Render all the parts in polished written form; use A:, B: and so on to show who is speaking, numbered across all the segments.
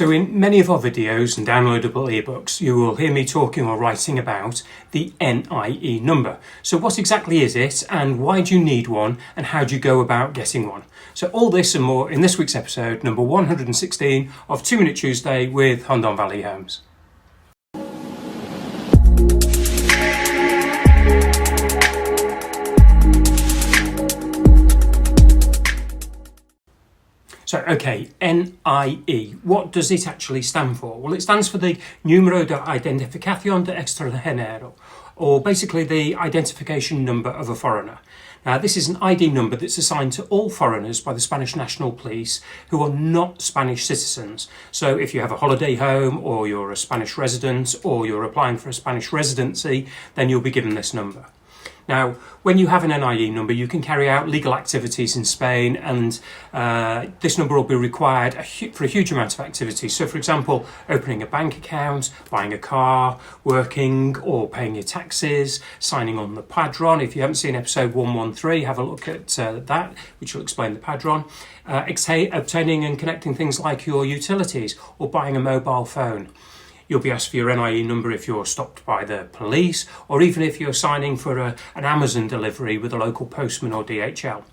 A: So in many of our videos and downloadable ebooks, you will hear me talking or writing about the NIE number. So what exactly is it, and why do you need one, and how do you go about getting one? So all this and more in this week's episode, number 116 of 2 Minute Tuesday with Hondón Valley Homes. So, okay, NIE, what does it actually stand for? Well, it stands for the Número de Identificación de Extranjero, or basically the identification number of a foreigner. Now, this is an ID number that's assigned to all foreigners by the Spanish National Police who are not Spanish citizens. So if you have a holiday home, or you're a Spanish resident, or you're applying for a Spanish residency, then you'll be given this number. Now, when you have an NIE number, you can carry out legal activities in Spain, and this number will be required for a huge amount of activities. So, for example, opening a bank account, buying a car, working or paying your taxes, signing on the Padron. If you haven't seen episode 113, have a look at that, which will explain the Padron. Obtaining and connecting things like your utilities, or buying a mobile phone. You'll be asked for your NIE number if you're stopped by the police, or even if you're signing for an Amazon delivery with a local postman or DHL.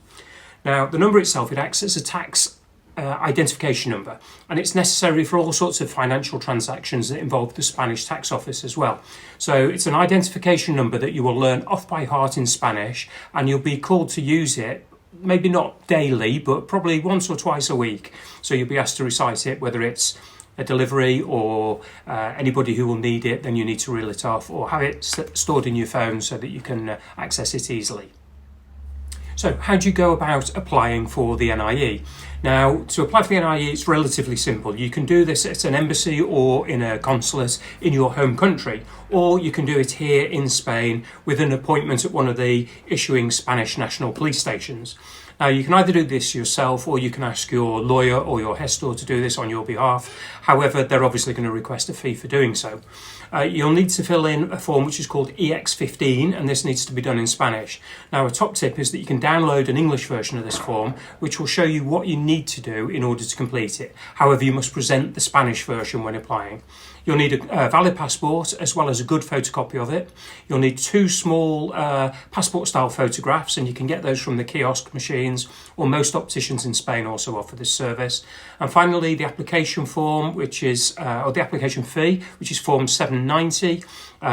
A: Now, the number itself, it acts as a tax identification number, and it's necessary for all sorts of financial transactions that involve the Spanish tax office as well. So it's an identification number that you will learn off by heart in Spanish, and you'll be called to use it, maybe not daily, but probably once or twice a week. So you'll be asked to recite it, whether it's a delivery or anybody who will need it, then you need to reel it off or have it stored in your phone so that you can access it easily. So how do you go about applying for the NIE? Now, to apply for the NIE, it's relatively simple. You can do this at an embassy or in a consulate in your home country, or you can do it here in Spain with an appointment at one of the issuing Spanish national police stations. Now, you can either do this yourself, or you can ask your lawyer or your gestor to do this on your behalf. However, they're obviously going to request a fee for doing so. You'll need to fill in a form which is called EX15, and this needs to be done in Spanish. Now, a top tip is that you can download an English version of this form, which will show you what you need to do in order to complete it. However, you must present the Spanish version when applying. You'll need a valid passport as well as a good photocopy of it. You'll need 2 small passport-style photographs, and you can get those from the kiosk machines, or most opticians in Spain also offer this service. And finally, the application form, which is, or the application fee, which is form 790,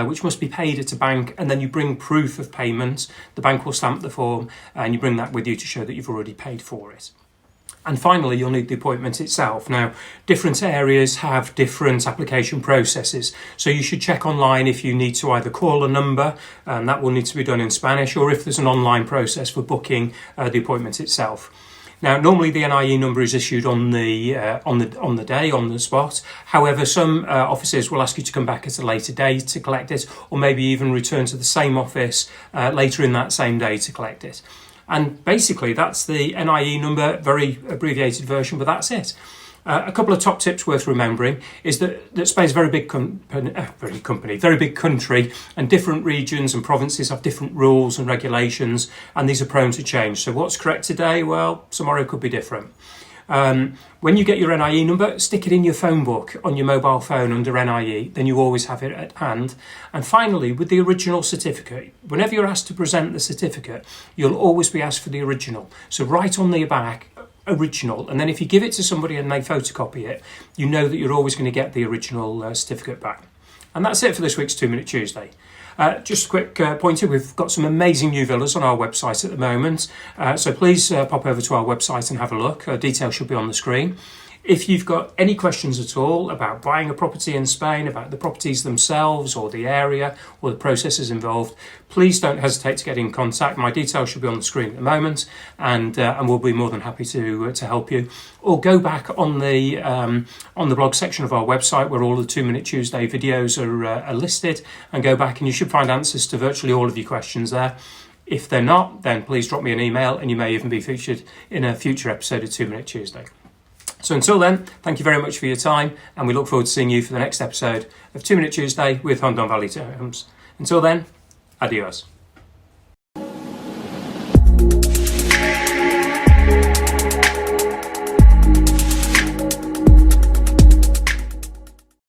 A: which must be paid at a bank, and then you bring proof of payment. The bank will stamp the form, and you bring that with you to show that you've already paid for it. And finally, you'll need the appointment itself. Now, different areas have different application processes, so you should check online if you need to either call a number, and that will need to be done in Spanish, or if there's an online process for booking the appointment itself. Now, normally the NIE number is issued on the day, on the spot. However, some offices will ask you to come back at a later date to collect it, or maybe even return to the same office later in that same day to collect it. And basically, that's the NIE number, very abbreviated version, but that's it. A couple of top tips worth remembering is that Spain's a very big country, and different regions and provinces have different rules and regulations, and these are prone to change. So what's correct today? Well, tomorrow could be different. When you get your NIE number, stick it in your phone book on your mobile phone under NIE, then you always have it at hand. And finally, with the original certificate, whenever you're asked to present the certificate, you'll always be asked for the original. So write on the back, original, and then if you give it to somebody and they photocopy it, you know that you're always going to get the original certificate back. And that's it for this week's 2 Minute Tuesday. Just a quick pointer, we've got some amazing new villas on our website at the moment, so please pop over to our website and have a look. Details should be on the screen. If you've got any questions at all about buying a property in Spain, about the properties themselves or the area or the processes involved, please don't hesitate to get in contact. My details should be on the screen at the moment, and we'll be more than happy to help you. Or go back on the blog section of our website where all the 2 Minute Tuesday videos are listed, and go back and you should find answers to virtually all of your questions there. If they're not, then please drop me an email, and you may even be featured in a future episode of 2 Minute Tuesday. So until then, thank you very much for your time, and we look forward to seeing you for the next episode of 2 Minute Tuesday with Hondón Valley Homes. Until then, adios.